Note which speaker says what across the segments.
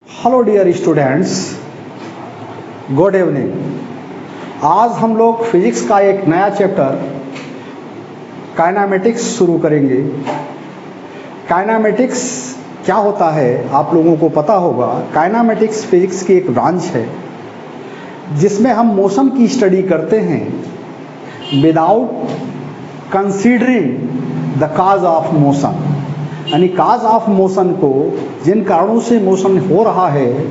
Speaker 1: Hello dear students, good evening. आज हम लोग फिजिक्स का एक नया चैप्टर काइनेमेटिक्स शुरू करेंगे। काइनेमेटिक्स क्या होता है आप लोगों को पता होगा। काइनेमेटिक्स फिजिक्स की एक ब्रांच है जिसमें हम मोशन की स्टडी करते हैं without considering the cause of motion, यानी काज ऑफ मोशन को, जिन कारणों से मोशन हो रहा है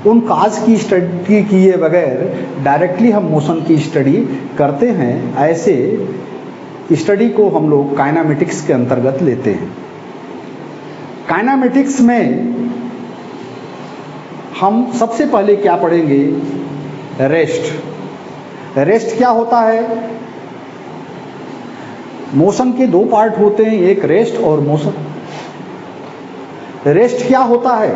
Speaker 1: उन काज की स्टडी किए बगैर डायरेक्टली हम मोशन की स्टडी करते हैं। ऐसे स्टडी को हम लोग काइनेमेटिक्स के अंतर्गत लेते हैं। काइनेमेटिक्स में हम सबसे पहले क्या पढ़ेंगे? रेस्ट। रेस्ट क्या होता है? मोशन के दो पार्ट होते हैं, एक रेस्ट और मोशन। रेस्ट क्या होता है?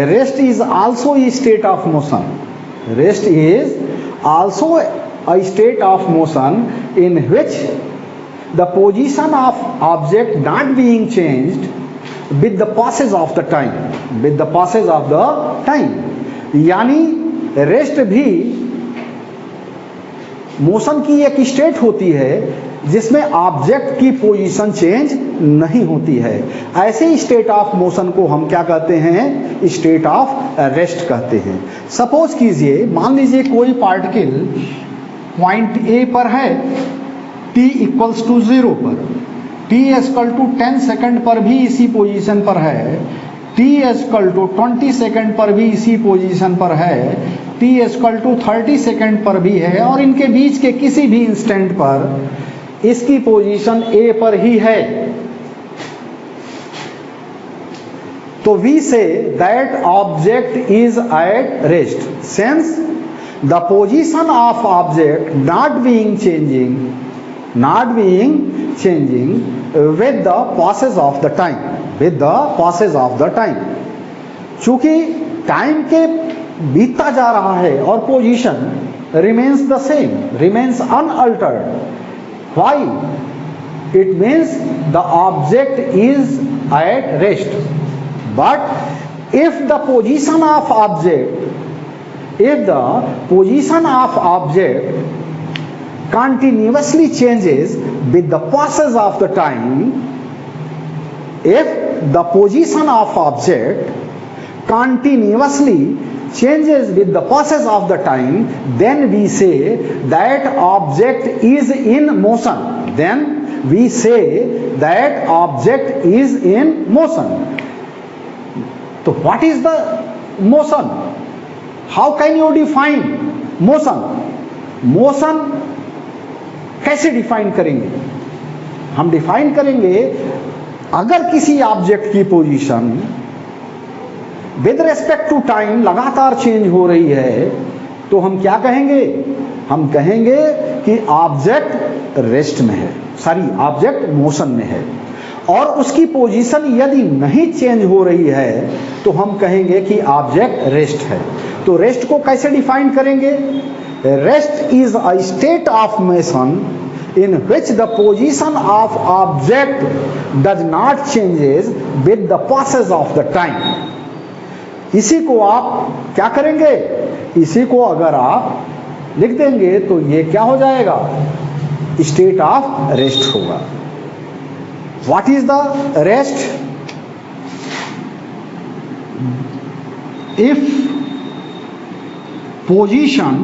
Speaker 1: Rest is also a state of motion. Rest is also a state of motion in which the position of object not being changed with the passage of the time, with the passage of the time। यानी rest भी motion की एक state होती है जिसमें object की position change नहीं होती है। ऐसे स्टेट ऑफ मोशन को हम क्या कहते हैं? स्टेट ऑफ रेस्ट कहते हैं। सपोज कीजिए, मान लीजिए कोई पार्टिकल पॉइंट ए पर है, t इक्वल्स टू 0 पर, t इक्वल टू 10 सेकंड पर भी इसी पोजीशन पर है, t इक्वल टू 20 सेकंड पर भी इसी पोजीशन पर है, t इक्वल टू 30 सेकंड पर भी है, और इनके बीच के किसी भी इंस्टेंट पर इसकी पोजीशन A पर ही है। तो we say that object is at rest since the position of object not being changing with the passage of the time, with the passage of the time। चूंकि टाइम के बीतता जा रहा है और position remains the same, remains unaltered। Why? It means the object is at rest। But if the position of object continuously changes with the passage of the time, if the position of object continuously changes with the passage of the time, then we say that object is in motion। Then we say that object is in motion। तो what is the motion? How can you define motion? Motion कैसे define करेंगे? हम define करेंगे, अगर किसी object की position with respect to time लगातार change हो रही है तो हम क्या कहेंगे? हम कहेंगे कि ऑब्जेक्ट रेस्ट में है, ऑब्जेक्ट मोशन में है। और उसकी पोजीशन यदि नहीं चेंज हो रही है तो हम कहेंगे कि ऑब्जेक्ट रेस्ट है। तो रेस्ट को कैसे डिफाइन करेंगे? Rest is a state of motion in which the position of object does not changes with the passage of the time। इसी को आप क्या करेंगे? इसी को अगर आप लिख देंगे तो ये क्या हो जाएगा? स्टेट ऑफ रेस्ट होगा। What is the rest? If position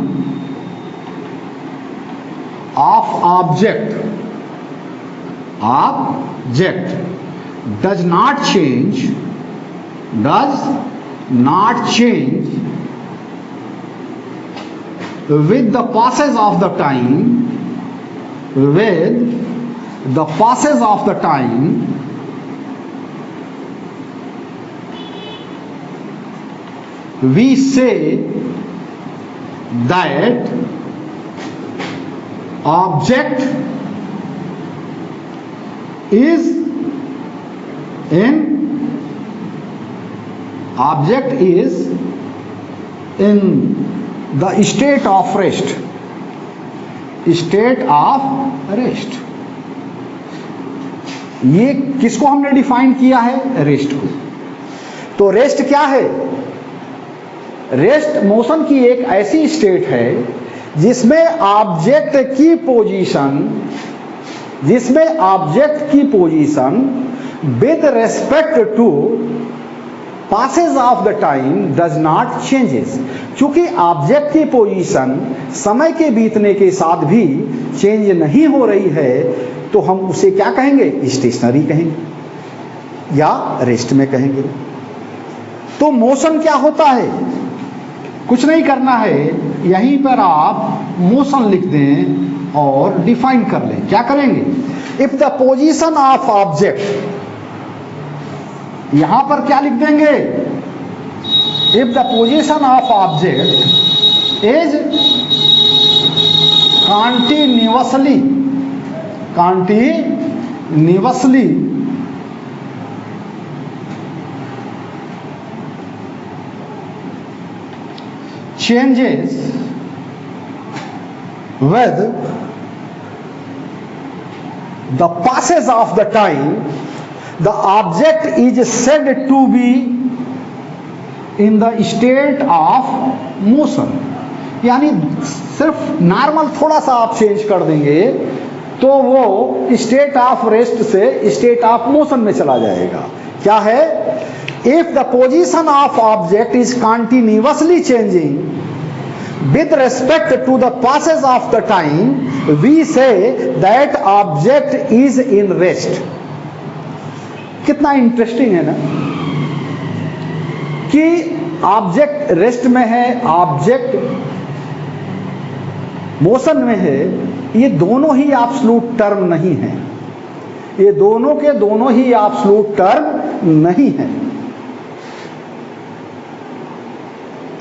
Speaker 1: of object does not change with the passage of the time, we say that object is in the state of rest। ये किसको हमने डिफाइन किया है? Rest को। तो rest क्या है? रेस्ट मोशन की एक ऐसी स्टेट है जिसमें ऑब्जेक्ट की position with respect to passage of the time does not changes. क्योंकि ऑब्जेक्ट की पोजीशन समय के बीतने के साथ भी चेंज नहीं हो रही है, तो हम उसे क्या कहेंगे? स्टेशनरी कहेंगे या रेस्ट में कहेंगे। तो मोशन क्या होता है? कुछ नहीं करना है, यहीं पर आप मोशन लिख दें और डिफाइन कर लें। क्या करेंगे? If the position of object, यहां पर क्या लिख देंगे? If the position of object is continuously changes with the passage of the time, the object is said to be in the state of motion। यानी सिर्फ नॉर्मल थोड़ा सा आप चेंज कर देंगे तो वो स्टेट ऑफ रेस्ट से स्टेट ऑफ मोशन में चला जाएगा। क्या है? If the position of object is continuously changing with respect to the passage of the time, we say that object is in rest। कितना इंटरेस्टिंग है ना कि ऑब्जेक्ट रेस्ट में है, ऑब्जेक्ट मोशन में है। ये दोनों ही एब्सोल्यूट टर्म नहीं है, ये दोनों के दोनों ही एब्सोल्यूट टर्म नहीं है।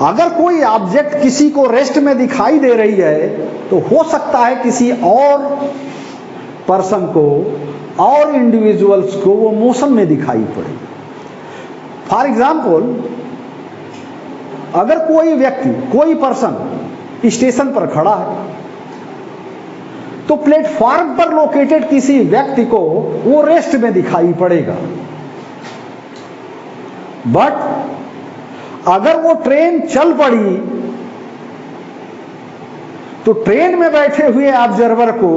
Speaker 1: अगर कोई ऑब्जेक्ट किसी को रेस्ट में दिखाई दे रही है तो हो सकता है किसी और पर्सन को और इंडिविजुअल्स को वो मोशन में दिखाई पड़े। फॉर एग्जाम्पल, अगर कोई व्यक्ति, कोई पर्सन स्टेशन पर खड़ा है तो प्लेटफॉर्म पर लोकेटेड किसी व्यक्ति को वो रेस्ट में दिखाई पड़ेगा। बट अगर वो ट्रेन चल पड़ी तो ट्रेन में बैठे हुए ऑब्जर्वर को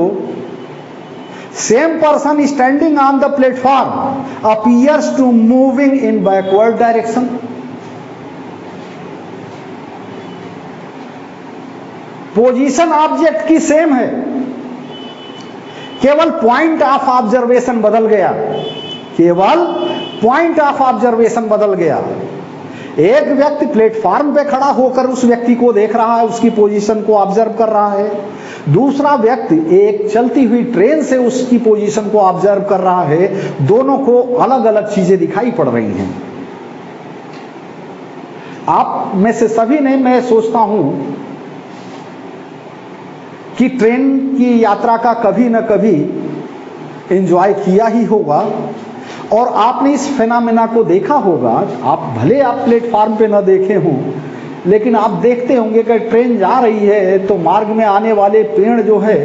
Speaker 1: same person standing on the platform appears to moving in backward direction. Position object की सेम है, केवल पॉइंट ऑफ ऑब्जर्वेशन बदल गया, केवल पॉइंट ऑफ ऑब्जर्वेशन बदल गया। एक व्यक्ति प्लेटफॉर्म पे खड़ा होकर उस व्यक्ति को देख रहा है, उसकी पोजीशन को ऑब्जर्व कर रहा है। दूसरा व्यक्ति एक चलती हुई ट्रेन से उसकी पोजीशन को ऑब्जर्व कर रहा है। दोनों को अलग अलग चीजें दिखाई पड़ रही हैं। आप में से सभी ने, मैं सोचता हूं कि ट्रेन की यात्रा का कभी न कभी एंजॉय किया ही होगा और आपने इस फेनामेना को देखा होगा। आप भले आप प्लेटफॉर्म पे न देखे हों, लेकिन आप देखते होंगे कि ट्रेन जा रही है तो मार्ग में आने वाले पेड़ जो है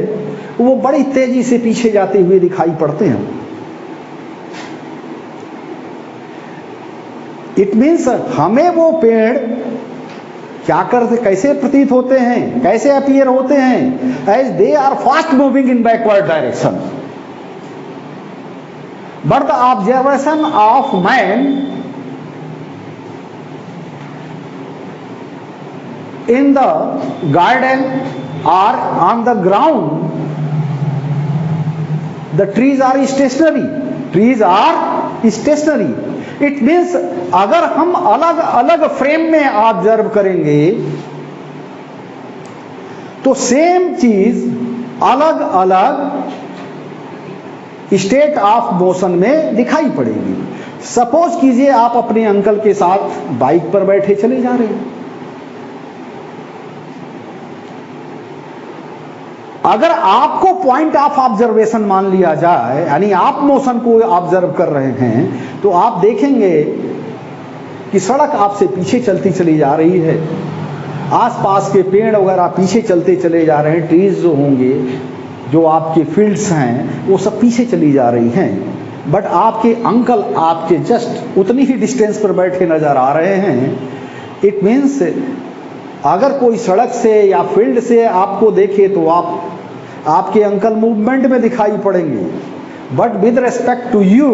Speaker 1: वो बड़ी तेजी से पीछे जाते हुए दिखाई पड़ते हैं। इट मीन्स हमें वो पेड़ क्या करते, कैसे प्रतीत होते हैं, कैसे अपीयर होते हैं? As they are fast moving in backward direction. But the observation of man in the garden or on the ground, the trees are stationary. Trees are stationary. It means अगर हम अलग अलग फ्रेम में observe करेंगे तो same चीज अलग अलग स्टेट ऑफ मोशन में दिखाई पड़ेगी। सपोज कीजिए आप अपने अंकल के साथ बाइक पर बैठे चले जा रहे हैं। अगर आपको पॉइंट ऑफ ऑब्जर्वेशन मान लिया जाए, यानी आप मोशन को ऑब्जर्व कर रहे हैं, तो आप देखेंगे कि सड़क आपसे पीछे चलती चली जा रही है, आसपास के पेड़ वगैरह पीछे चलते चले जा रहे हैं, ट्रीज जो होंगे, जो आपके फील्ड्स हैं, वो सब पीछे चली जा रही हैं। बट आपके अंकल आपके जस्ट उतनी ही डिस्टेंस पर बैठे नजर आ रहे हैं, इट मीन्स अगर कोई सड़क से या फील्ड से आपको देखे तो आपके अंकल मूवमेंट में दिखाई पड़ेंगे, but with respect to you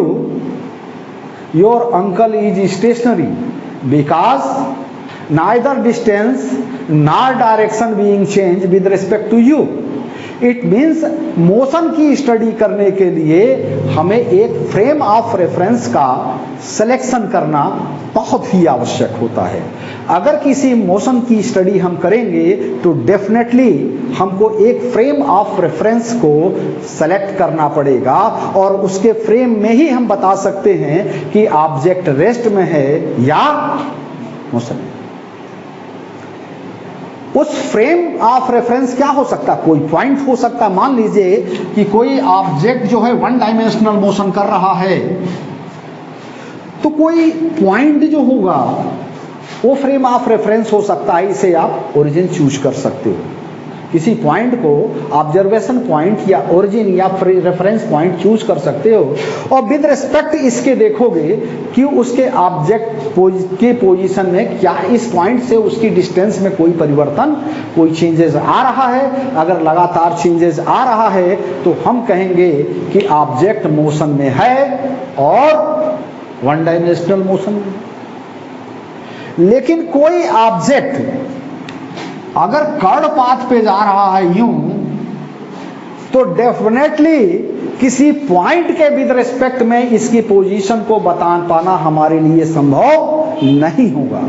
Speaker 1: your uncle is stationary because neither distance nor direction being change with respect to you. It means motion की स्टडी करने के लिए हमें एक फ्रेम ऑफ रेफरेंस का सिलेक्शन करना बहुत ही आवश्यक होता है। अगर किसी मोशन की स्टडी हम करेंगे तो डेफिनेटली हमको एक फ्रेम ऑफ रेफरेंस को सेलेक्ट करना पड़ेगा और उसके फ्रेम में ही हम बता सकते हैं कि ऑब्जेक्ट रेस्ट में है या मोशन में। उस फ्रेम ऑफ रेफरेंस क्या हो सकता है? कोई पॉइंट हो सकता है। मान लीजिए कि कोई ऑब्जेक्ट जो है वन डायमेंशनल मोशन कर रहा है, तो कोई पॉइंट जो होगा वो फ्रेम ऑफ रेफरेंस हो सकता है। इसे आप ओरिजिन चूज कर सकते हो। किसी पॉइंट को ऑब्जर्वेशन पॉइंट या ओरिजिन या रेफरेंस पॉइंट चूज कर सकते हो और विद रिस्पेक्ट इसके देखोगे कि उसके ऑब्जेक्ट के पोजीशन में क्या इस पॉइंट से उसकी डिस्टेंस में कोई परिवर्तन, कोई चेंजेस आ रहा है। अगर लगातार चेंजेस आ रहा है तो हम कहेंगे कि ऑब्जेक्ट मोशन में है और वन डायमेंशनल मोशन में। लेकिन कोई ऑब्जेक्ट अगर कर्व पाथ पे जा रहा है यूं, तो डेफिनेटली किसी पॉइंट के विद रिस्पेक्ट में इसकी पोजीशन को बता पाना हमारे लिए संभव नहीं होगा।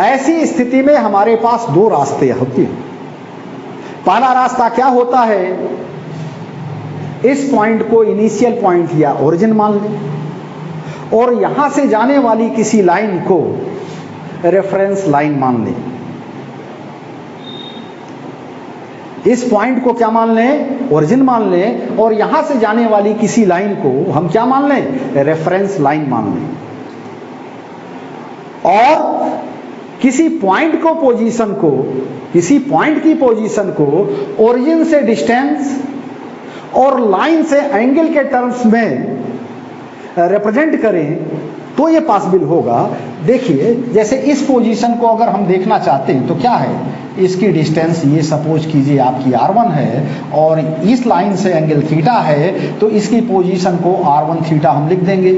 Speaker 1: ऐसी स्थिति में हमारे पास दो रास्ते होते हैं। पहला रास्ता क्या होता है, इस पॉइंट को इनिशियल पॉइंट या ओरिजिन मान लें और यहां से जाने वाली किसी लाइन को रेफरेंस लाइन मान लें। इस पॉइंट को क्या मान लें, ओरिजिन मान लें और यहां से जाने वाली किसी लाइन को हम क्या मान लें, रेफरेंस लाइन मान लें। और किसी पॉइंट को पोजीशन को, किसी पॉइंट की पोजीशन को ओरिजिन से डिस्टेंस और लाइन से एंगल के टर्म्स में रिप्रेजेंट करें तो ये पॉसिबल होगा। देखिए, जैसे इस पोजीशन को अगर हम देखना चाहते हैं तो क्या है, इसकी डिस्टेंस ये सपोज कीजिए आपकी r1 है और इस लाइन से एंगल थीटा है, तो इसकी पोजीशन को r1 थीटा हम लिख देंगे।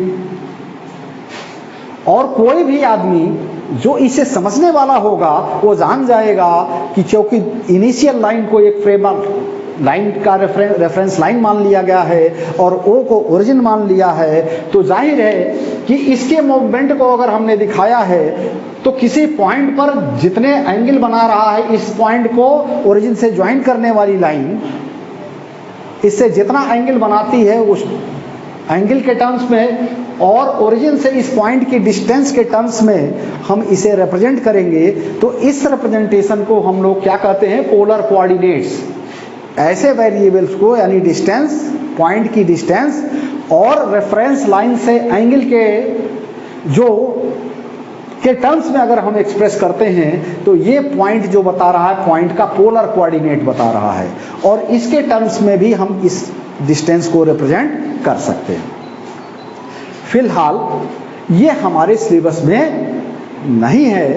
Speaker 1: और कोई भी आदमी जो इसे समझने वाला होगा वो जान जाएगा कि क्योंकि इनिशियल लाइन को एक फ्रेम लाइन का रेफरेंस लाइन मान लिया गया है और ओ को ओरिजिन मान लिया है, तो जाहिर है कि इसके मूवमेंट को अगर हमने दिखाया है तो किसी पॉइंट पर जितने एंगल बना रहा है, इस पॉइंट को ओरिजिन से ज्वाइन करने वाली लाइन इससे जितना एंगल बनाती है उस एंगल के टर्म्स में और ओरिजिन से इस पॉइंट की डिस्टेंस के टर्म्स में हम इसे रिप्रेजेंट करेंगे। तो इस रिप्रेजेंटेशन को हम लोग क्या कहते हैं, पोलर कोऑर्डिनेट्स। ऐसे वेरिएबल्स को यानी डिस्टेंस, पॉइंट की डिस्टेंस और रेफरेंस लाइन से एंगल के टर्म्स में अगर हम एक्सप्रेस करते हैं तो ये पॉइंट जो बता रहा है, पॉइंट का पोलर कोऑर्डिनेट बता रहा है और इसके टर्म्स में भी हम इस डिस्टेंस को रिप्रेजेंट कर सकते हैं। फिलहाल ये हमारे सिलेबस में नहीं है,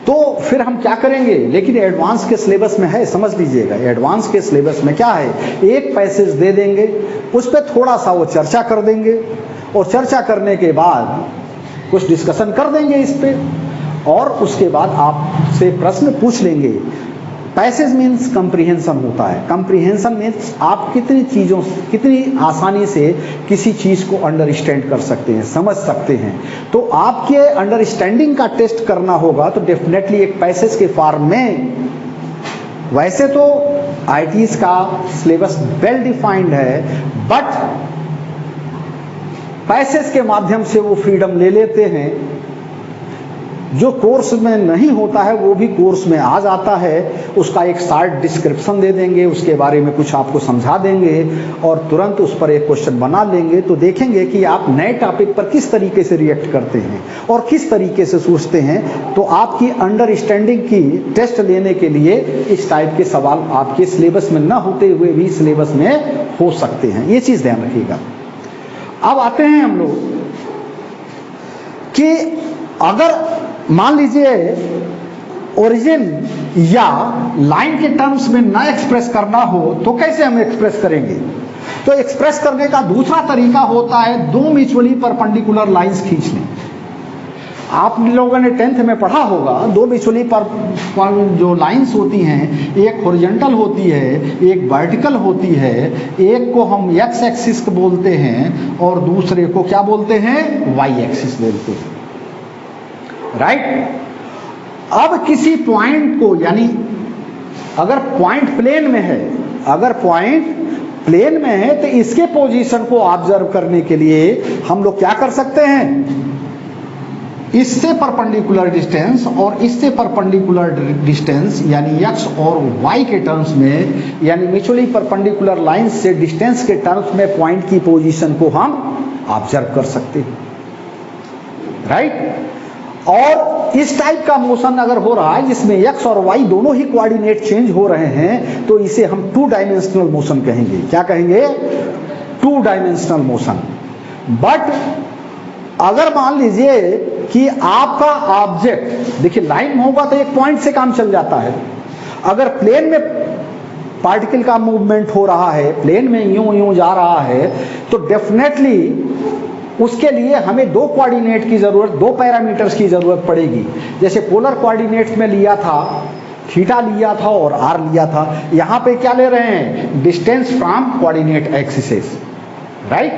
Speaker 1: तो फिर हम क्या करेंगे, लेकिन एडवांस के सिलेबस में है, समझ लीजिएगा। एडवांस के सिलेबस में क्या है, एक पैसेज दे देंगे, उस पर थोड़ा सा वो चर्चा कर देंगे और चर्चा करने के बाद कुछ डिस्कशन कर देंगे इस पे और उसके बाद आपसे प्रश्न पूछ लेंगे। पैसेज मीन्स कंप्रीहेंशन होता है। कंप्रीहेंशन मीन्स आप कितनी आसानी से किसी चीज़ को अंडरस्टैंड कर सकते हैं, समझ सकते हैं। तो आपके अंडरस्टैंडिंग का टेस्ट करना होगा तो डेफिनेटली एक पैसेज के फॉर्म में, वैसे तो आईटीज का सिलेबस वेल डिफाइंड है, बट पैसेज के माध्यम से वो फ्रीडम ले लेते हैं जो कोर्स में नहीं होता है वो भी कोर्स में आ जाता है, उसका एक शॉर्ट डिस्क्रिप्शन दे देंगे, उसके बारे में कुछ आपको समझा देंगे और तुरंत उस पर एक क्वेश्चन बना लेंगे, तो देखेंगे कि आप नए टॉपिक पर किस तरीके से रिएक्ट करते हैं और किस तरीके से सोचते हैं। तो आपकी अंडरस्टैंडिंग की टेस्ट लेने के लिए इस टाइप के सवाल आपके सिलेबस में न होते हुए भी सिलेबस में हो सकते हैं, ये चीज़ ध्यान रखिएगा। अब आते हैं हम लोग कि अगर मान लीजिए ओरिजिन या लाइन के टर्म्स में ना एक्सप्रेस करना हो तो कैसे हम एक्सप्रेस करेंगे? तो एक्सप्रेस करने का दूसरा तरीका होता है दो म्यूचुअली परपेंडिकुलर लाइंस खींच लें। आप लोगों ने 10th में पढ़ा होगा, दो म्यूचुअली जो लाइंस होती हैं, एक हॉरिजॉन्टल होती है, एक वर्टिकल होती है। एक को हम एक्स एक्सिस बोलते हैं और दूसरे को क्या बोलते हैं? वाई एक्सिस बोलते हैं, राइट। अब किसी पॉइंट को, यानी अगर पॉइंट प्लेन में है, अगर पॉइंट प्लेन में है तो इसके पोजीशन को ऑब्जर्व करने के लिए हम लोग क्या कर सकते हैं? इससे परपेंडिकुलर डिस्टेंस और इससे परपेंडिकुलर डिस्टेंस यानी x और y के टर्म्स में, यानी म्यूचुअली परपेंडिकुलर लाइन से डिस्टेंस के टर्म्स में पॉइंट की पोजीशन को हम ऑब्जर्व कर सकते हैं, राइट। और इस टाइप का मोशन अगर हो रहा है जिसमें x और y दोनों ही कोऑर्डिनेट चेंज हो रहे हैं तो इसे हम टू डायमेंशनल मोशन कहेंगे। क्या कहेंगे? Two dimensional motion. बट अगर मान लीजिए कि आपका ऑब्जेक्ट, देखिए लाइन होगा तो एक पॉइंट से काम चल जाता है। अगर प्लेन में पार्टिकल का मूवमेंट हो रहा है, प्लेन में यूं यूं जा रहा है, तो डेफिनेटली उसके लिए हमें दो कोऑर्डिनेट की जरूरत, दो पैरामीटर्स की जरूरत पड़ेगी। जैसे पोलर कोऑर्डिनेट्स में लिया था, थीटा लिया था और आर लिया था। यहां पे क्या ले रहे हैं? Distance from coordinate axis, right.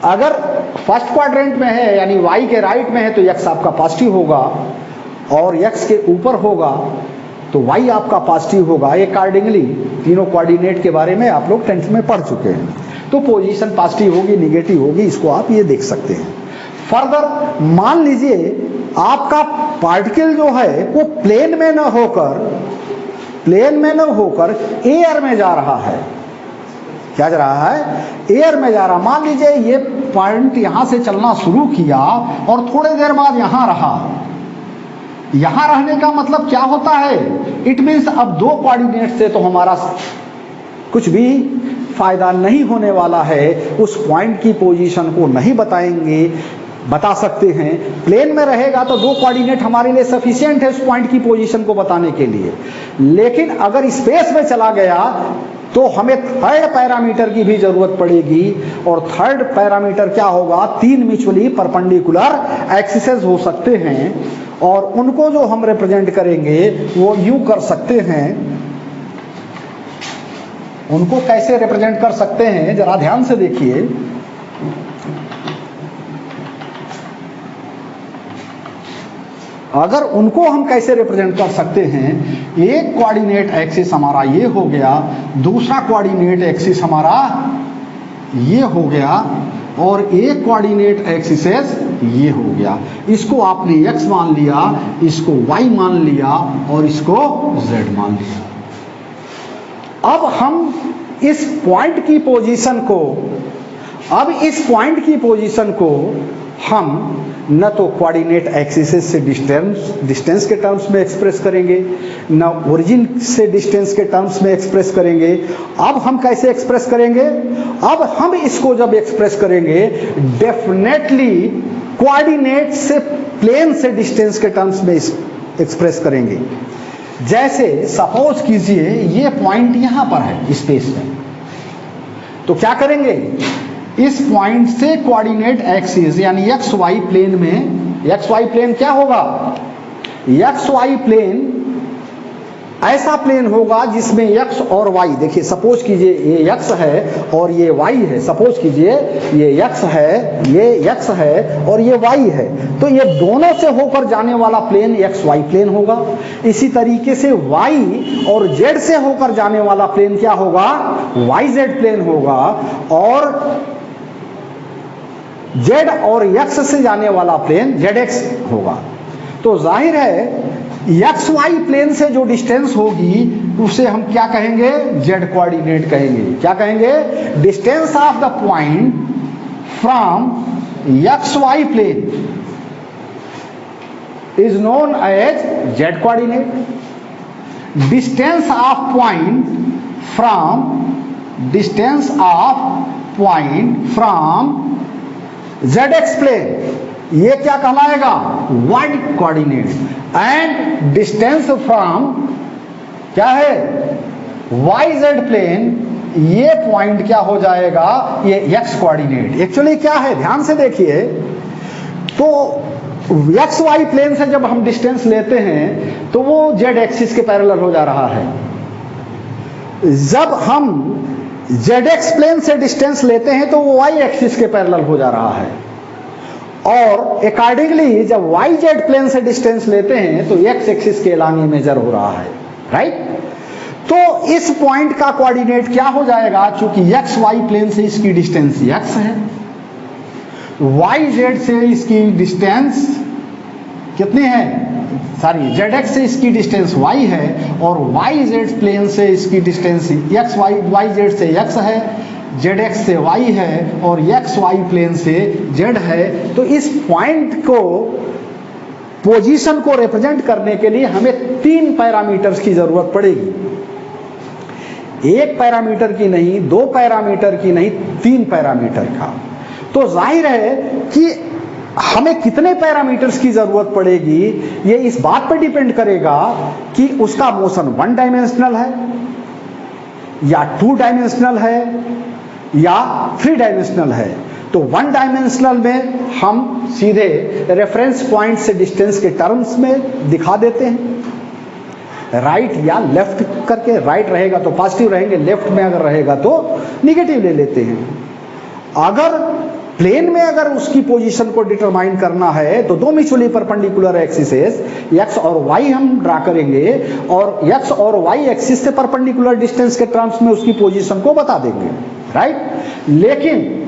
Speaker 1: अगर फर्स्ट क्वाड्रेंट में है यानी y के राइट में है तो x आपका पॉजिटिव होगा और x के ऊपर होगा तो y आपका पॉजिटिव होगा। अकॉर्डिंगली तीनों कोऑर्डिनेट के बारे में आप लोग 10th में पढ़ चुके हैं। तो पोजीशन पॉजिटिव होगी, निगेटिव होगी, इसको आप ये देख सकते हैं। फर्दर मान लीजिए आपका पार्टिकल जो है वो प्लेन में न होकर एयर में जा रहा है। क्या जा रहा है? एयर में जा रहा। मान लीजिए ये पॉइंट यहां से चलना शुरू किया और थोड़ी देर बाद यहां रहा। यहां रहने का मतलब क्या होता है? इट मीन्स अब दो कोऑर्डिनेट से तो हमारा कुछ भी फायदा नहीं होने वाला है। उस पॉइंट की पोजीशन को नहीं बता सकते हैं। प्लेन में रहेगा तो दो कोऑर्डिनेट हमारे लिए सफिशिएंट है उस पॉइंट की पोजीशन को बताने के लिए। लेकिन अगर स्पेस में चला गया तो हमें थर्ड पैरामीटर की भी जरूरत पड़ेगी। और थर्ड पैरामीटर क्या होगा? तीन म्यूचुअली परपेंडिकुलर एक्सिसेस हो सकते हैं और उनको जो हम रिप्रेजेंट करेंगे वो यूं कर सकते हैं। उनको कैसे रिप्रेजेंट कर सकते हैं जरा ध्यान से देखिए। अगर उनको हम कैसे रिप्रेजेंट कर सकते हैं? एक कोऑर्डिनेट एक्सिस हमारा ये हो गया, दूसरा कोऑर्डिनेट एक्सिस हमारा ये हो गया और एक कोऑर्डिनेट एक्सिस ये हो गया। इसको आपने x मान लिया, इसको y मान लिया और इसको z मान लिया। अब हम इस पॉइंट की पोजीशन को हम न तो कोऑर्डिनेट एक्सिस से डिस्टेंस के टर्म्स में एक्सप्रेस करेंगे, न ओरिजिन से डिस्टेंस के टर्म्स में एक्सप्रेस करेंगे। अब हम कैसे एक्सप्रेस करेंगे? अब हम इसको जब एक्सप्रेस करेंगे डेफिनेटली कोऑर्डिनेट से प्लेन से डिस्टेंस के टर्म्स में एक्सप्रेस करेंगे। जैसे सपोज कीजिए ये पॉइंट यहां पर है स्पेस में, तो क्या करेंगे? इस पॉइंट से कोऑर्डिनेट एक्सिस यानी एक्स वाई प्लेन में, एक्स वाई प्लेन क्या होगा? एक्स वाई प्लेन ऐसा प्लेन होगा जिसमें x और y, देखिए सपोज कीजिए ये x है और ये y है। सपोज कीजिए ये x है और ये y है, तो ये दोनों से होकर जाने वाला प्लेन एक्स वाई प्लेन होगा। इसी तरीके से y और z से होकर जाने वाला प्लेन क्या होगा? yz प्लेन होगा। और z और x से जाने वाला प्लेन zx होगा। तो जाहिर है एक्स वाई प्लेन से जो डिस्टेंस होगी उसे हम क्या कहेंगे, जेड कोऑर्डिनेट कहेंगे। क्या कहेंगे, distance of the point from X Y plane is known as Z coordinate. Distance of point from Z X plane, ये क्या कहलाएगा, Y coordinate. And distance from क्या है, वाई जेड प्लेन, ये पॉइंट क्या हो जाएगा, ये एक्स कोऑर्डिनेट। एक्चुअली क्या है, ध्यान से देखिए, तो एक्स वाई प्लेन से जब हम डिस्टेंस लेते हैं तो वो जेड एक्सिस के पैरेलल हो जा रहा है। जब हम जेड एक्स प्लेन से डिस्टेंस लेते हैं तो वो वाई एक्सिस के पैरेलल हो जा रहा है। और अकॉर्डिंगली जब वाई जेड प्लेन से डिस्टेंस लेते हैं तो एक्स एक्सिस के एलांग मेजर हो रहा है, राइट। तो इस पॉइंट का कोऑर्डिनेट क्या हो जाएगा, चूंकि एक्स वाई प्लेन से इसकी डिस्टेंस एक्स है, वाई जेड से इसकी डिस्टेंस कितनी है, सॉरी जेड एक्स से इसकी डिस्टेंस वाई है, और वाई जेड प्लेन से इसकी डिस्टेंस एक्स वाई जेड से एक्स है, जेड एक्स से वाई है, और एक्स वाई प्लेन से जेड है। तो इस पॉइंट को, पोजीशन को रिप्रेजेंट करने के लिए हमें 3 पैरामीटर्स की जरूरत पड़ेगी। 1 पैरामीटर की नहीं, 2 पैरामीटर की नहीं, 3 पैरामीटर का। तो जाहिर है कि हमें कितने पैरामीटर्स की जरूरत पड़ेगी, ये इस बात पर डिपेंड करेगा कि उसका मोशन 1 डायमेंशनल है या 2 डायमेंशनल है या 3 डायमेंशनल है। तो 1 डायमेंशनल में हम सीधे रेफरेंस पॉइंट से डिस्टेंस के टर्म्स में दिखा देते हैं, राइट या लेफ्ट करके। राइट रहेगा तो पॉजिटिव रहेंगे, लेफ्ट में अगर रहेगा तो निगेटिव ले लेते हैं। अगर प्लेन में अगर उसकी पोजीशन को डिटरमाइन करना है तो 2 म्यूचुअली परपेंडिकुलर एक्सिसेस एक्स और वाई हम ड्रा करेंगे, और एक्स और वाई एक्सिस से परपेंडिकुलर डिस्टेंस के टर्म्स में उसकी पोजीशन को बता देंगे, राइट। लेकिन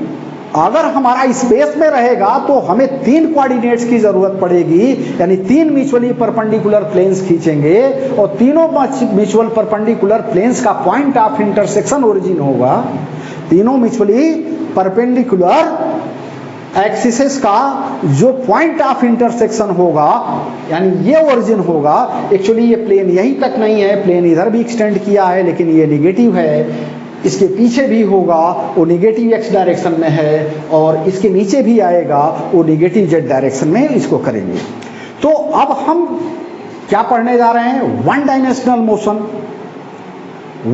Speaker 1: अगर हमारा स्पेस में रहेगा तो हमें 3 कोऑर्डिनेट्स की जरूरत पड़ेगी, यानी 3 म्यूचुअली परपेंडिकुलर प्लेन्स खींचेंगे, और तीनों म्यूचुअल परपेंडिकुलर प्लेन्स का पॉइंट ऑफ इंटरसेक्शन ओरिजिन होगा। तीनों म्यूचुअली परपेंडिकुलर एक्सिसेस का जो पॉइंट ऑफ इंटरसेक्शन होगा, यानी ये ओरिजिन होगा। एक्चुअली ये प्लेन यहीं तक नहीं है, प्लेन इधर भी एक्सटेंड किया है, लेकिन ये निगेटिव है। इसके पीछे भी होगा, वो निगेटिव एक्स डायरेक्शन में है, और इसके नीचे भी आएगा, वो निगेटिव जेड डायरेक्शन में इसको करेंगे। तो अब हम क्या पढ़ने जा रहे हैं, 1 dimensional motion.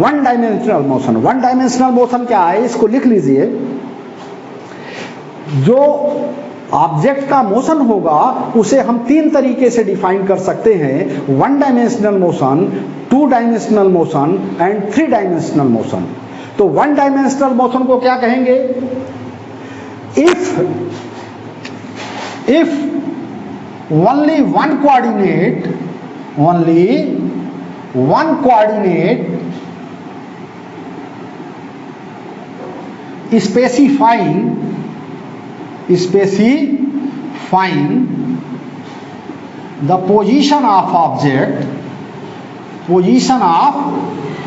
Speaker 1: 1 dimensional motion, 1 dimensional motion क्या है, इसको लिख लीजिए। जो ऑब्जेक्ट का मोशन होगा उसे हम 3 तरीके से डिफाइन कर सकते हैं, 1 dimensional motion, 2 dimensional motion and 3 dimensional motion. तो 1 डायमेंशनल मोशन को क्या कहेंगे, if only one coordinate specifying the position of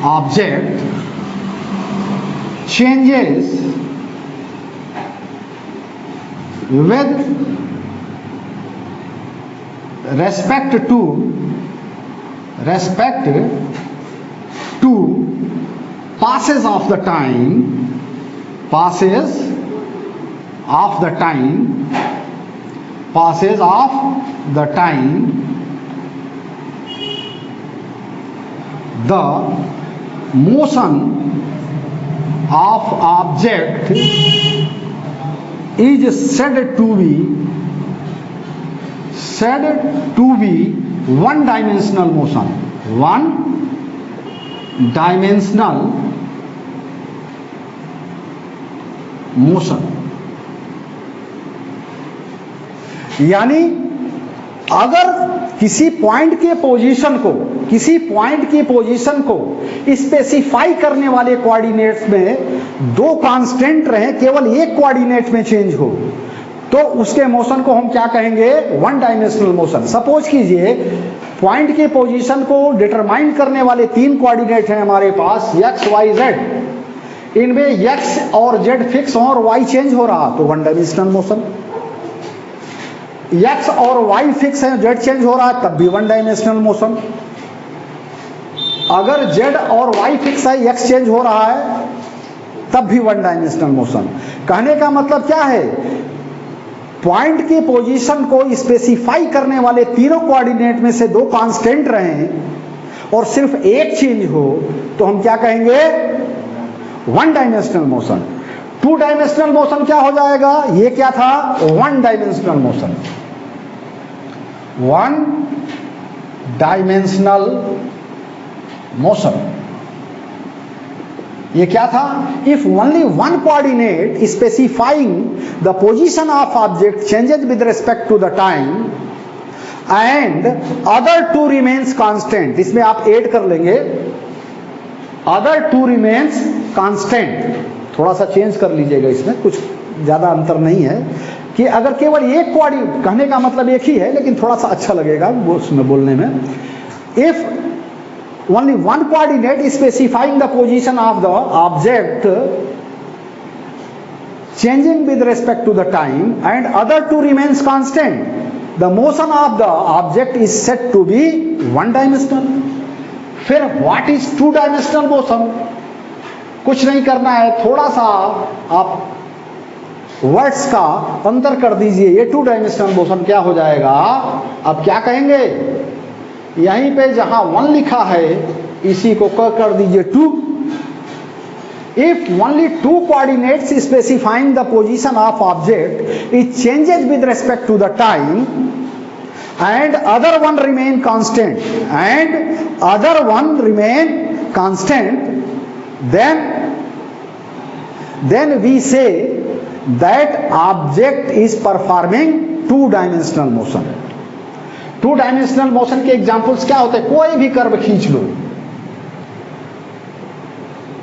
Speaker 1: object changes with respect to passes of the time, the motion of object is said to be 1 dimensional motion. 1 dimensional motion, यानी अगर किसी point की position को specify करने वाले coordinates में 2 constant रहे, केवल एक कोऑर्डिनेट में चेंज हो, तो तो उसके मोशन को हम क्या कहेंगे, वन डायमेंशनल मोशन। सपोज कीजिए पॉइंट की पोजीशन को डिटरमाइन करने वाले 3 कोऑर्डिनेट हैं हमारे पास, एक्स वाई जेड। इनमें एक्स और जेड फिक्स हो और वाई चेंज हो रहा, तो वन डायमेंशनल मोशन। एक्स और वाई फिक्स है, जेड चेंज हो रहा है, तब भी वन डायमेंशनल मोशन। अगर जेड और वाई फिक्स है, एक्स चेंज हो रहा है, तब भी वन डायमेंशनल मोशन। कहने का मतलब क्या है, पॉइंट की पोजीशन को स्पेसिफाई करने वाले तीनों कोऑर्डिनेट में से 2 कांस्टेंट रहें और सिर्फ एक चेंज हो, तो हम क्या कहेंगे, one dimensional motion. 2 dimensional motion क्या हो जाएगा, ये क्या था, one dimensional motion. One dimensional motion ये क्या था, if only one coordinate specifying the position of object changes with respect to the time and other 2 remains constant. इसमें आप ऐड कर लेंगे अदर 2 रिमेन्स कांस्टेंट, थोड़ा सा चेंज कर लीजिएगा, इसमें कुछ ज्यादा अंतर नहीं है कि अगर केवल एक कोऑर्डिनेट, कहने का मतलब एक ही है लेकिन थोड़ा सा अच्छा लगेगा उसमें बोलने में। If only one coordinate specifying the position of the object changing with respect to the time and other 2 remains constant, the motion of the object is said to be one dimensional। फिर what is 2 dimensional motion, कुछ नहीं करना है, थोड़ा सा आप words का अंतर कर दीजिए, ये 2 डायमेंशनल मोशन क्या हो जाएगा, अब क्या कहेंगे, यहीं पे जहां 1 लिखा है इसी को कर दीजिए 2। If only 2 coordinates specifying the position of object it changes with respect to the time and other one remain constant then we say that object is performing 2 dimensional motion। 2 dimensional motion के examples क्या होते हैं, कोई भी curve खींच लो,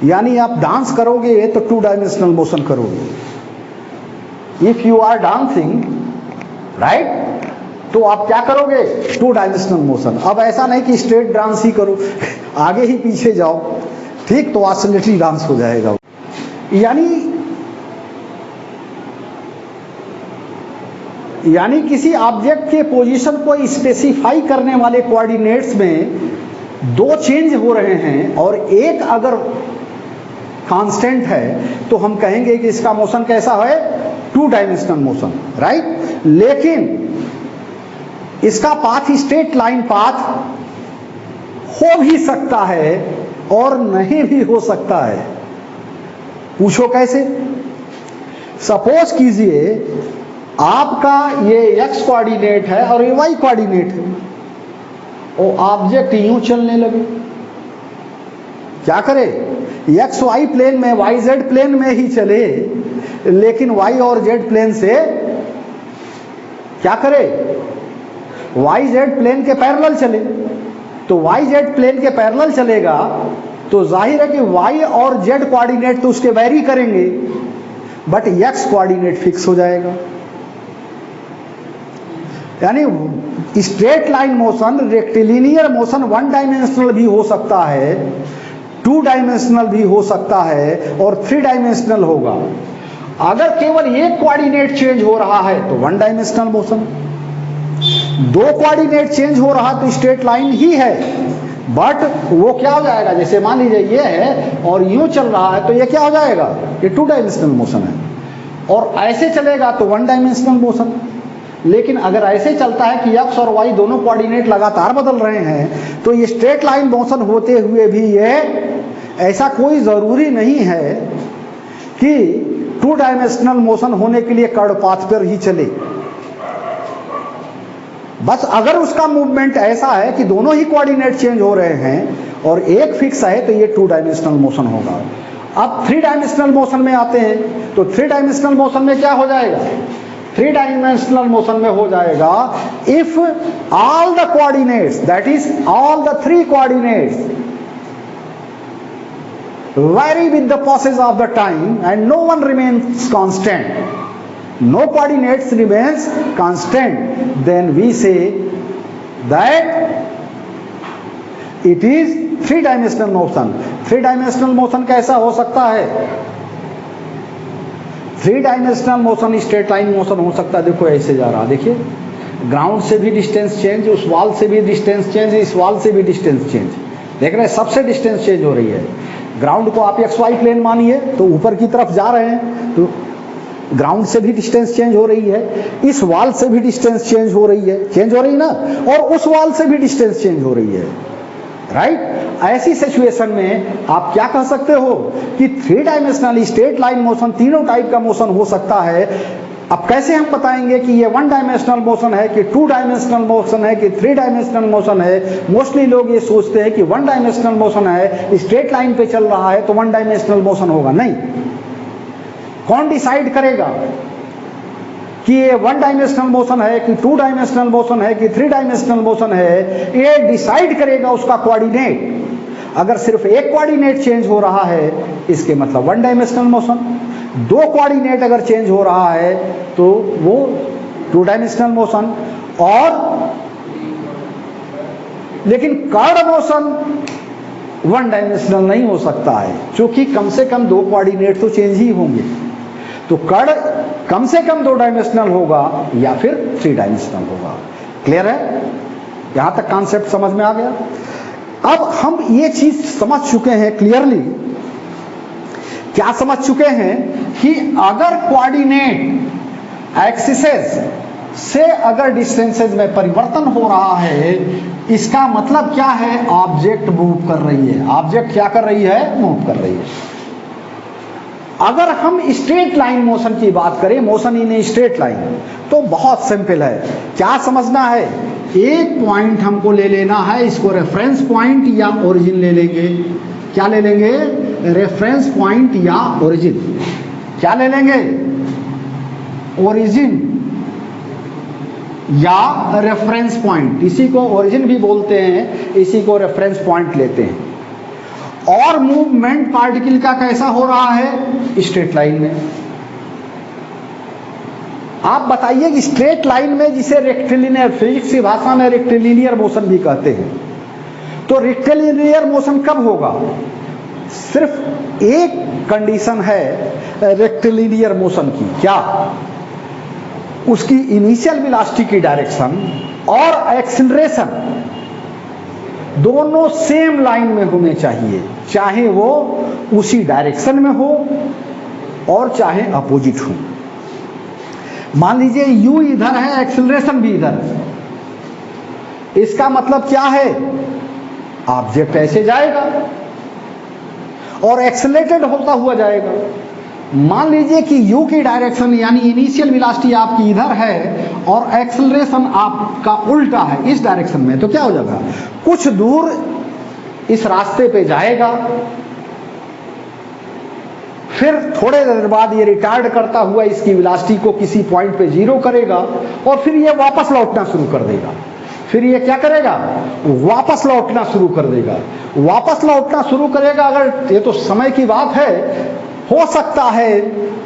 Speaker 1: यानी आप dance करोगे तो 2 डायमेंशनल मोशन करोगे। If you are dancing right, तो आप क्या करोगे, 2 डायमेंशनल मोशन। अब ऐसा नहीं कि स्ट्रेट डांस ही करो, आगे ही पीछे जाओ, ठीक, तो ऑसिलेटरी डांस हो जाएगा। यानी किसी ऑब्जेक्ट के पोजीशन को स्पेसिफाई करने वाले कोऑर्डिनेट्स में 2 चेंज हो रहे हैं और एक अगर कांस्टेंट है, तो हम कहेंगे कि इसका मोशन कैसा है, 2 डायमेंशनल मोशन, राइट। लेकिन इसका पाथ स्ट्रेट लाइन पाथ हो भी सकता है और नहीं भी हो सकता है। पूछो कैसे, सपोज कीजिए आपका ये x कोऑर्डिनेट है और ये y कोऑर्डिनेट है और ऑब्जेक्ट यूं चलने लगे, क्या करे, एक्स वाई प्लेन में, वाई जेड प्लेन में ही चले, लेकिन वाई और जेड प्लेन से क्या करे, वाई जेड प्लेन के पैरेलल चले। तो वाई जेड प्लेन के पैरेलल चलेगा तो जाहिर है कि वाई और जेड कोऑर्डिनेट तो उसके वैरी करेंगे, बट एक्स कोऑर्डिनेट फिक्स हो जाएगा। यानी straight line motion, rectilinear motion 1 dimensional भी हो सकता है, 2 डायमेंशनल भी हो सकता है और 3 डायमेंशनल होगा। अगर केवल एक कोऑर्डिनेट चेंज हो रहा है तो 1 डायमेंशनल मोशन, 2 कोऑर्डिनेट चेंज हो रहा तो स्ट्रेट लाइन ही है, बट वो क्या हो जाएगा, जैसे मान लीजिए ये है और यूं चल रहा है तो ये क्या हो जाएगा, ये 2 डायमेंशनल मोशन है, और ऐसे चलेगा तो 1 डायमेंशनल मोशन। लेकिन अगर ऐसे चलता है कि x और y दोनों कोऑर्डिनेट लगातार बदल रहे हैं तो ये स्ट्रेट लाइन मोशन होते हुए भी ये ऐसा कोई जरूरी नहीं है कि 2 डायमेंशनल मोशन होने के लिए कर्व पाथ पर ही चले। बस अगर उसका मूवमेंट ऐसा है कि दोनों ही कोऑर्डिनेट चेंज हो रहे हैं और एक फिक्स है तो ये 2 डायमेंशनल मोशन होगा। अब 3 डायमेंशनल मोशन में आते हैं तो 3 डायमेंशनल मोशन में क्या हो जाएगा, 3 डायमेंशनल मोशन में हो जाएगा if all the coordinates, that is all the 3 coordinates vary with the passage of the time and no one remains constant, no coordinates remains constant, then we say that it is three dimensional motion. Three dimensional motion कैसा हो सकता है? Three dimensional motion straight line motion हो सकता है। देखो ऐसे जा रहा, देखिए ग्राउंड से भी डिस्टेंस चेंज, उस वाल से भी डिस्टेंस चेंज, इस वाल से भी डिस्टेंस चेंज, देख रहे हैं सबसे डिस्टेंस चेंज हो रही है। ग्राउंड को आप एक्स वाई प्लेन मानिए तो ऊपर की तरफ जा रहे हैं तो ग्राउंड से भी डिस्टेंस चेंज हो रही है, इस वाल से भी डिस्टेंस चेंज हो रही है, चेंज हो रही है ना, और उस वाल से भी डिस्टेंस चेंज हो रही है, राइट। ऐसी सिचुएशन में आप क्या कह सकते हो कि three dimensional straight line motion तीनों टाइप का मोशन हो सकता है। अब कैसे हम बताएंगे कि ये वन डायमेंशनल मोशन है कि टू डायमेंशनल मोशन है कि थ्री डायमेंशनल मोशन है? मोस्टली लोग ये सोचते हैं कि वन डायमेंशनल मोशन है, स्ट्रेट लाइन पे चल रहा है तो वन डायमेंशनल मोशन होगा। नहीं, कौन डिसाइड करेगा कि ये वन डायमेंशनल मोशन है कि टू डायमेंशनल मोशन है कि थ्री डायमेंशनल मोशन है? ये डिसाइड करेगा उसका कोऑर्डिनेट। अगर सिर्फ एक कोऑर्डिनेट चेंज हो रहा है इसके मतलब वन डायमेंशनल मोशन, दो कोऑर्डिनेट अगर चेंज हो रहा है तो वो टू डायमेंशनल मोशन। और लेकिन कर्व मोशन वन डायमेंशनल नहीं हो सकता है, क्योंकि कम से कम दो कोऑर्डिनेट तो चेंज ही होंगे। तो कर्व कम से कम दो डायमेंशनल होगा या फिर थ्री डायमेंशनल होगा। क्लियर है? यहां तक कॉन्सेप्ट समझ में आ गया। अब हम ये चीज समझ चुके हैं क्लियरली, क्या समझ चुके हैं कि अगर कोऑर्डिनेट एक्सिसेस से अगर डिस्टेंसेज में परिवर्तन हो रहा है, इसका मतलब क्या है? ऑब्जेक्ट मूव कर रही है। ऑब्जेक्ट क्या कर रही है? मूव कर रही है। अगर हम स्ट्रेट लाइन मोशन की बात करें, मोशन इन स्ट्रेट लाइन, तो बहुत सिंपल है। क्या समझना है? एक पॉइंट हमको ले लेना है, इसको रेफरेंस पॉइंट या ओरिजिन ले लेंगे। क्या ले लेंगे? रेफरेंस पॉइंट या ओरिजिन। क्या ले लेंगे? ओरिजिन या रेफरेंस पॉइंट। इसी को ओरिजिन भी बोलते हैं, इसी को रेफरेंस पॉइंट लेते हैं। और मूवमेंट पार्टिकल का कैसा हो रहा है? स्ट्रेट लाइन में। आप बताइए कि स्ट्रेट लाइन में, जिसे रेक्टिलिनियर, फिजिक्स की भाषा में रेक्टिलिनियर मोशन भी कहते हैं, तो रेक्टिलिनियर मोशन कब होगा? सिर्फ एक कंडीशन है रेक्टिलिनियर मोशन की। क्या? उसकी इनिशियल वेलोसिटी की डायरेक्शन और एक्सीलरेशन दोनों सेम लाइन में होने चाहिए, चाहे वो उसी डायरेक्शन में हो और चाहे अपोजिट हो। मान लीजिए u इधर है, एक्सीलरेशन भी इधर है। इसका मतलब क्या है? ऑब्जेक्ट ऐसे जाएगा और एक्सेलरेटेड होता हुआ जाएगा। मान लीजिए कि u की डायरेक्शन यानी इनिशियल वेलोसिटी आपकी इधर है और एक्सेलरेशन आपका उल्टा है इस डायरेक्शन में, तो क्या हो जाएगा? कुछ दूर इस रास्ते पे जाएगा, फिर थोड़े देर बाद ये रिटार्ड करता हुआ इसकी वेलोसिटी को किसी पॉइंट पे जीरो करेगा और फिर ये वापस लौटना शुरू कर देगा। फिर ये क्या करेगा? वापस लौटना शुरू कर देगा। वापस लौटना शुरू करेगा। अगर ये तो समय की बात है, हो सकता है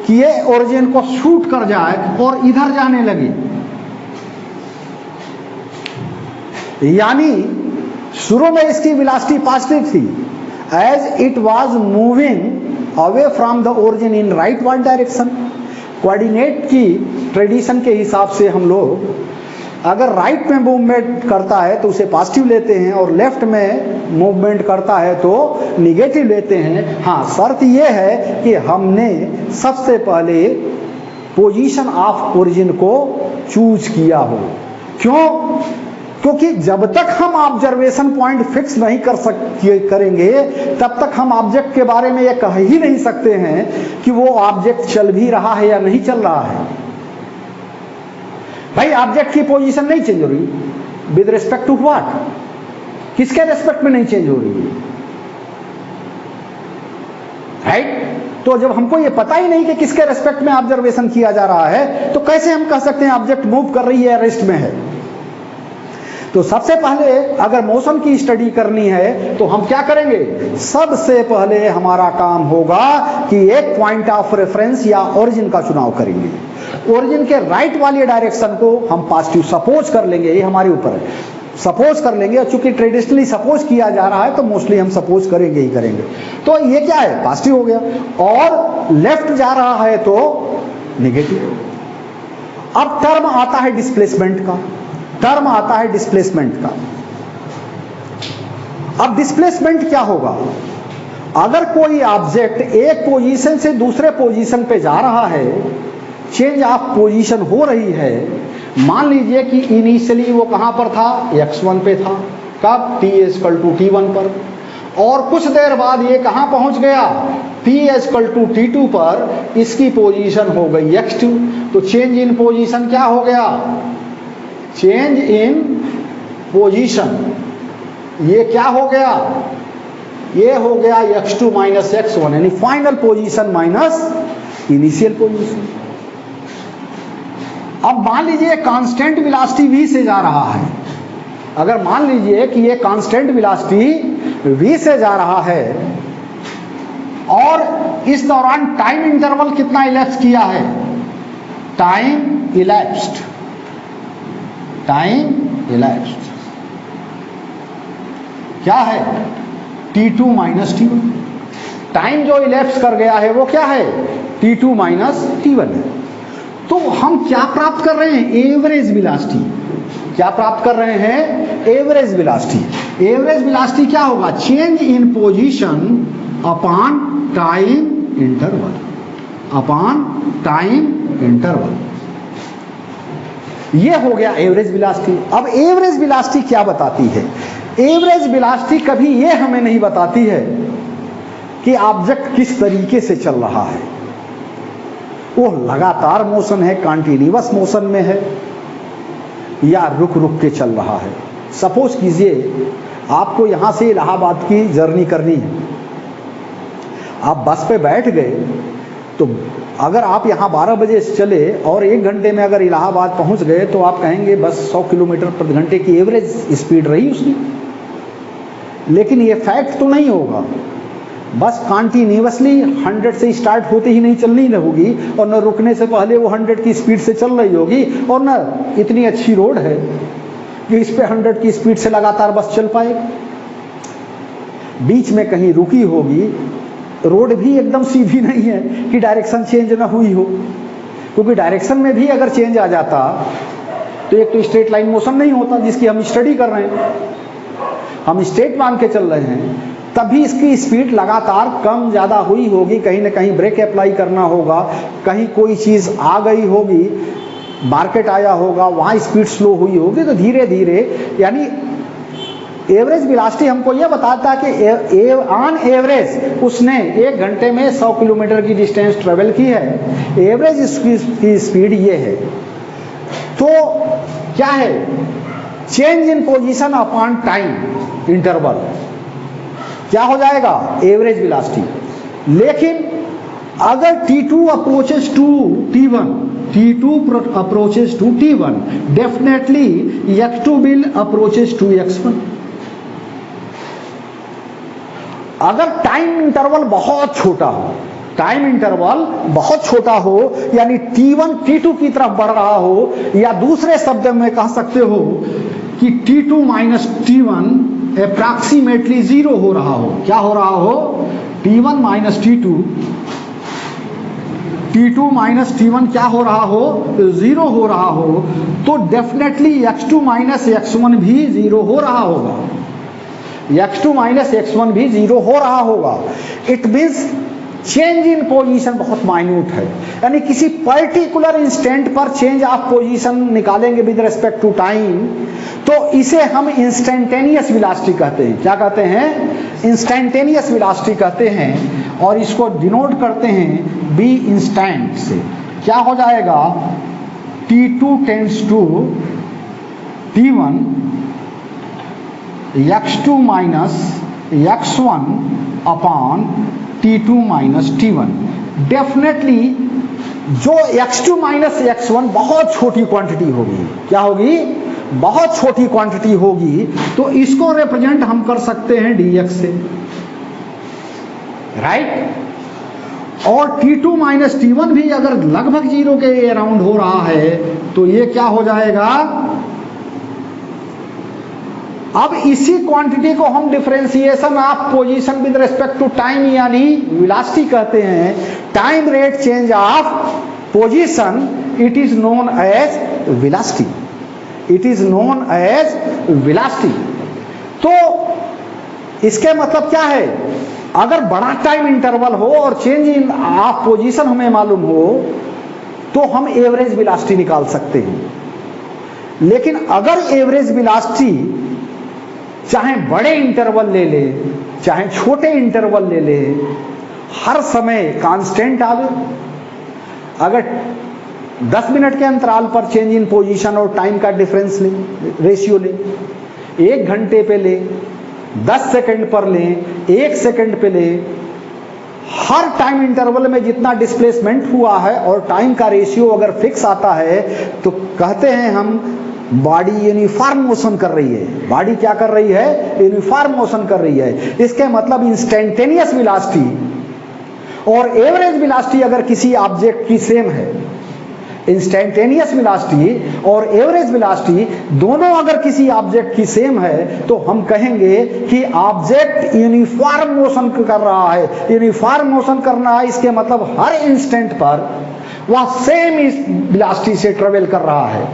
Speaker 1: कि ये ओरिजिन को शूट कर जाए और इधर जाने लगे, यानी शुरू में इसकी वेलोसिटी पॉजिटिव थी। As it was moving away from the origin in rightward direction. Coordinate की ट्रेडिशन के हिसाब से हम लोग अगर राइट में मूवमेंट करता है तो उसे पॉजिटिव लेते हैं और लेफ्ट में मूवमेंट करता है तो निगेटिव लेते हैं। हाँ, शर्त यह है कि हमने सबसे पहले पोजीशन ऑफ ओरिजिन को चूज किया हो। क्यों? क्योंकि जब तक हम ऑब्जर्वेशन पॉइंट फिक्स नहीं करेंगे तब तक हम ऑब्जेक्ट के बारे में यह कह ही नहीं सकते हैं कि वो ऑब्जेक्ट चल भी रहा है या नहीं चल रहा है। भाई ऑब्जेक्ट की पोजीशन नहीं चेंज हो रही, विद रिस्पेक्ट टू व्हाट? किसके रेस्पेक्ट में नहीं चेंज हो रही है? राइट? तो जब हमको ये पता ही नहीं कि किसके रेस्पेक्ट में ऑब्जर्वेशन किया जा रहा है तो कैसे हम कह सकते हैं ऑब्जेक्ट मूव कर रही है, रेस्ट में है? तो सबसे पहले अगर मोशन की स्टडी करनी है तो हम क्या करेंगे? सबसे पहले हमारा काम होगा कि एक पॉइंट ऑफ रेफरेंस या ओरिजिन का चुनाव करेंगे। ओरिजिन के राइट वाली डायरेक्शन को हम पॉजिटिव सपोज कर लेंगे, ये हमारे ऊपर है, सपोज कर लेंगे। और चूंकि ट्रेडिशनली सपोज किया जा रहा है तो मोस्टली हम सपोज करेंगे ही करेंगे। तो ये क्या है, पॉजिटिव हो गया। और लेफ्ट जा रहा है तो नेगेटिव। अब टर्म आता है डिस्प्लेसमेंट का, टर्म आता है डिस्प्लेसमेंट का। अब डिस्प्लेसमेंट क्या होगा, अगर कोई ऑब्जेक्ट एक पोजीशन से दूसरे पोजीशन पे जा रहा है, चेंज ऑफ पोजीशन हो रही है, मान लीजिए कि इनिशियली वो कहां पर था, x1 पे था, कब, t=t1 पर, और कुछ देर बाद ये कहां पहुंच गया, t=t2 पर, इसकी पोजीशन हो गई x2। तो चेंज इन पोजीशन क्या हो गया, चेंज इन पोजीशन, ये क्या हो गया, ये हो गया x2 माइनस x1, यानी final position minus initial position. अब मान लीजिए कांस्टेंट वेलोसिटी v से जा रहा है, अगर मान लीजिए कि ये कांस्टेंट वेलोसिटी v से जा रहा है और इस दौरान टाइम इंटरवल कितना इलैप्स किया है, टाइम इलैप्स्ड, टाइम इलैप्स्ड क्या है, t2 माइनस t1। टाइम जो इलैप्स कर गया है वो क्या है, t2 माइनस t1 है। तो हम क्या प्राप्त कर रहे हैं, एवरेज वेलोसिटी। क्या प्राप्त कर रहे हैं, एवरेज वेलोसिटी। एवरेज वेलोसिटी क्या होगा, change in position upon time interval, upon time interval. ये हो गया एवरेज वेलोसिटी। अब एवरेज वेलोसिटी क्या बताती है, एवरेज वेलोसिटी कभी ये हमें नहीं बताती है कि ऑब्जेक्ट किस तरीके से चल रहा है, वो लगातार मोशन है, कॉन्टिन्यूअस मोशन में है, या रुक रुक के चल रहा है। सपोज कीजिए आपको यहां से इलाहाबाद की जर्नी करनी है, आप बस पे बैठ गए, तो अगर आप यहाँ 12 बजे चले और 1 घंटे में अगर इलाहाबाद पहुंच गए तो आप कहेंगे बस 100 किलोमीटर प्रति घंटे की एवरेज स्पीड रही उसकी। लेकिन ये फैक्ट तो नहीं होगा, बस कॉन्टिन्यूअसली 100 से स्टार्ट होते ही नहीं चलनी होगी, और न रुकने से पहले वो 100 की स्पीड से चल रही होगी, और न इतनी अच्छी रोड है कि इस पे 100 की स्पीड से लगातार बस चल पाएगी। बीच में कहीं रुकी होगी, रोड भी एकदम सीधी नहीं है कि डायरेक्शन चेंज ना हुई हो, क्योंकि डायरेक्शन में भी अगर चेंज आ जाता तो एक तो स्ट्रेट लाइन मोशन नहीं होता जिसकी हम स्टडी कर रहे हैं, हम स्ट्रेट मान के चल रहे हैं, तभी इसकी स्पीड लगातार कम ज़्यादा हुई होगी, कहीं ना कहीं ब्रेक अप्लाई करना होगा, कहीं कोई चीज़ आ गई होगी, मार्केट आया होगा, वहाँ स्पीड स्लो हुई होगी, तो धीरे धीरे, यानी एवरेज वेलोसिटी हमको यह बताता है कि ऑन एवरेज उसने 1 घंटे में 100 किलोमीटर की डिस्टेंस ट्रेवल की है, एवरेज इसकी स्पीड ये है। तो क्या है, change in position upon time interval क्या हो जाएगा, एवरेज वेलोसिटी। लेकिन अगर T2 approaches to T1, T2 approaches to T1, definitely x2 will approaches to x1। अगर टाइम इंटरवल बहुत छोटा हो, टाइम इंटरवल बहुत छोटा हो, यानी T1 T2 की तरफ बढ़ रहा हो, या दूसरे शब्द में कह सकते हो कि T2 माइनस T1 अप्रॉक्सीमेटली 0 हो रहा हो। क्या हो रहा हो, T1 minus T2, T2 minus T1 क्या हो रहा हो, 0 हो रहा हो, तो डेफिनेटली x2 माइनस x1 भी 0 हो रहा होगा, x2 माइनस x1 भी 0 हो रहा होगा। It means change in position बहुत माइन्यूट है, यानी किसी पर्टिकुलर इंस्टेंट पर चेंज ऑफ पोजीशन निकालेंगे विद रिस्पेक्ट टू टाइम, तो इसे हम इंस्टेंटेनियस वेलोसिटी कहते हैं। क्या कहते हैं, इंस्टेंटेनियस वेलोसिटी कहते हैं, और इसको डिनोट करते हैं बी इंस्टेंट से। क्या हो जाएगा, T2 tends to T1, x2 minus x1 upon T2 minus T1। Definitely जो x2 माइनस x1 बहुत छोटी क्वांटिटी होगी, क्या होगी, बहुत छोटी क्वांटिटी होगी, तो इसको रिप्रेजेंट हम कर सकते हैं dx से, राइट। और T2 माइनस T1 भी अगर लगभग 0 के अराउंड हो रहा है तो ये क्या हो जाएगा, अब इसी क्वांटिटी को हम differentiation of position with respect to time यानी वेलोसिटी कहते हैं। Time rate change of position it is known as velocity, it is known as velocity. तो इसके मतलब क्या है, अगर बड़ा टाइम इंटरवल हो और चेंज इन ऑफ पोजीशन हमें मालूम हो तो हम एवरेज वेलोसिटी निकाल सकते हैं। लेकिन अगर एवरेज वेलोसिटी चाहे बड़े इंटरवल ले ले चाहे छोटे इंटरवल ले ले, हर समय कांस्टेंट आवे, अगर 10 मिनट के अंतराल पर चेंज इन पोजीशन और टाइम का डिफरेंस ले, रेशियो ले, 1 घंटे पे ले, 10 सेकंड पर ले, 1 सेकंड पे ले, हर टाइम इंटरवल में जितना डिस्प्लेसमेंट हुआ है और टाइम का रेशियो अगर फिक्स आता है तो कहते हैं हम बॉडी यूनिफॉर्म मोशन कर रही है। बॉडी क्या कर रही है, यूनिफॉर्म मोशन कर रही है। इसके मतलब इंस्टेंटेनियस वेलोसिटी और एवरेज वेलोसिटी अगर किसी ऑब्जेक्ट की सेम है, इंस्टेंटेनियस वेलोसिटी और एवरेज वेलोसिटी दोनों अगर किसी ऑब्जेक्ट की सेम है तो हम कहेंगे कि ऑब्जेक्ट यूनिफॉर्म मोशन कर रहा है। यूनिफॉर्म मोशन करना है इसके मतलब हर इंस्टेंट पर वह सेम वेलोसिटी से ट्रेवल कर रहा है,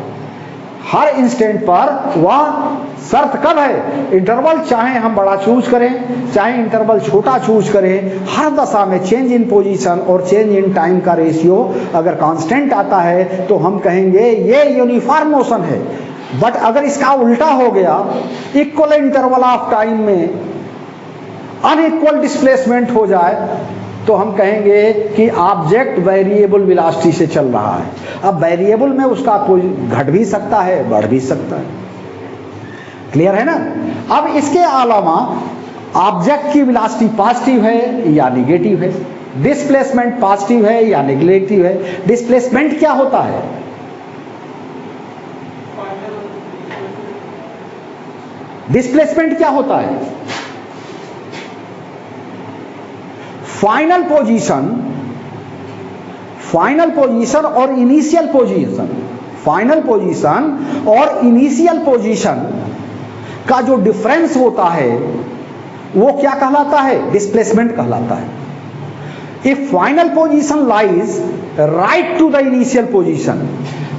Speaker 1: हर इंस्टेंट पर। वह शर्त कब है, इंटरवल चाहे हम बड़ा चूज करें चाहे इंटरवल छोटा चूज करें, हर दशा में चेंज इन पोजीशन और चेंज इन टाइम का रेशियो अगर कांस्टेंट आता है तो हम कहेंगे ये यूनिफॉर्म मोशन है। बट अगर इसका उल्टा हो गया, इक्वल इंटरवल ऑफ टाइम में अनइक्वल डिस्प्लेसमेंट हो जाए तो हम कहेंगे कि ऑब्जेक्ट वेरिएबल वेलोसिटी से चल रहा है। अब वेरिएबल में उसका कोई घट भी सकता है, बढ़ भी सकता है। क्लियर है ना। अब इसके अलावा ऑब्जेक्ट की वेलोसिटी पॉजिटिव है या निगेटिव है, डिस्प्लेसमेंट पॉजिटिव है या नेगेटिव है। डिस्प्लेसमेंट क्या होता है, डिस्प्लेसमेंट क्या होता है, फाइनल पोजीशन और इनिशियल पोजीशन, फाइनल पोजीशन और इनिशियल पोजीशन का जो डिफरेंस होता है वो क्या कहलाता है, डिस्प्लेसमेंट कहलाता है। If final position lies right to the initial position,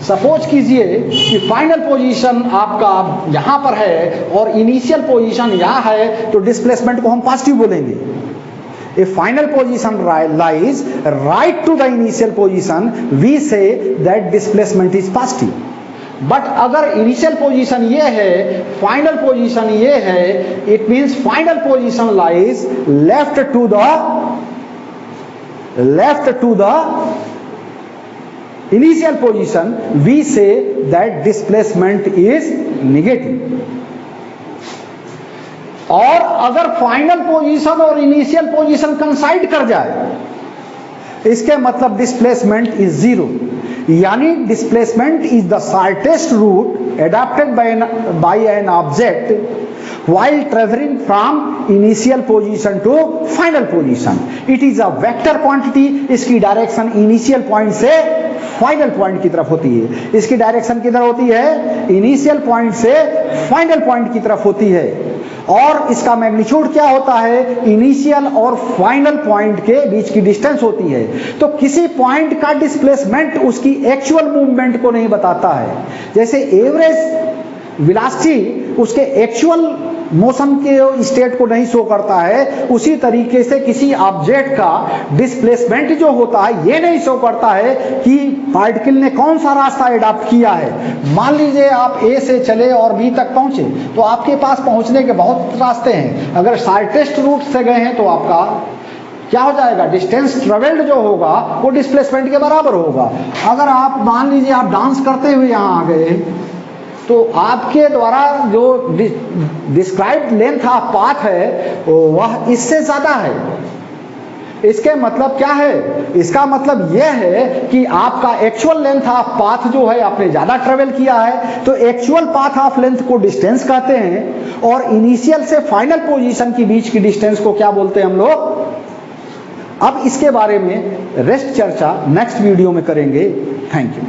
Speaker 1: suppose कीजिए कि फाइनल पोजीशन आपका यहां पर है और इनिशियल पोजीशन यहां है तो डिस्प्लेसमेंट को हम पॉजिटिव बोलेंगे। If final position lies right to the initial position, we say that displacement is positive. But अगर initial position ये है, final position ये है, it means final position lies left to the initial position, we say that displacement is negative. और अगर final position और initial position कंसाइड कर जाए इसके मतलब डिस्प्लेसमेंट इज जीरो, यानी displacement is the shortest route adopted by an object while traveling from initial position to final position. It is a vector quantity. इसकी direction initial point से final point की तरफ होती है। इसकी डायरेक्शन किधर होती है, इनिशियल पॉइंट से फाइनल पॉइंट की तरफ होती है। और इसका मैग्नीट्यूड क्या होता है, इनिशियल और फाइनल पॉइंट के बीच की डिस्टेंस होती है। तो किसी पॉइंट का डिस्प्लेसमेंट उसकी एक्चुअल मूवमेंट को नहीं बताता है। जैसे एवरेज वेलोसिटी उसके एक्चुअल मोशन के स्टेट को नहीं शो करता है, उसी तरीके से किसी ऑब्जेक्ट का डिस्प्लेसमेंट जो होता है ये नहीं शो करता है कि पार्टिकल ने कौन सा रास्ता एडॉप्ट किया है। मान लीजिए आप ए से चले और बी तक पहुंचे तो आपके पास पहुंचने के बहुत रास्ते हैं। अगर शॉर्टेस्ट रूट से गए हैं तो आपका क्या हो जाएगा, डिस्टेंस ट्रेवल्ड जो होगा वो डिस्प्लेसमेंट के बराबर होगा। अगर आप मान लीजिए आप डांस करते हुए यहाँ आ गए तो आपके द्वारा जो डिस्क्राइब्ड लेंथ ऑफ पाथ है वह इससे ज्यादा है। इसके मतलब क्या है, इसका मतलब यह है कि आपका एक्चुअल लेंथ ऑफ पाथ जो है आपने ज्यादा ट्रेवल किया है, तो एक्चुअल पाथ ऑफ लेंथ को डिस्टेंस कहते हैं और इनिशियल से फाइनल पोजीशन के बीच की डिस्टेंस को क्या बोलते हैं हम लोग, अब इसके बारे में रेस्ट चर्चा नेक्स्ट वीडियो में करेंगे। Thank you.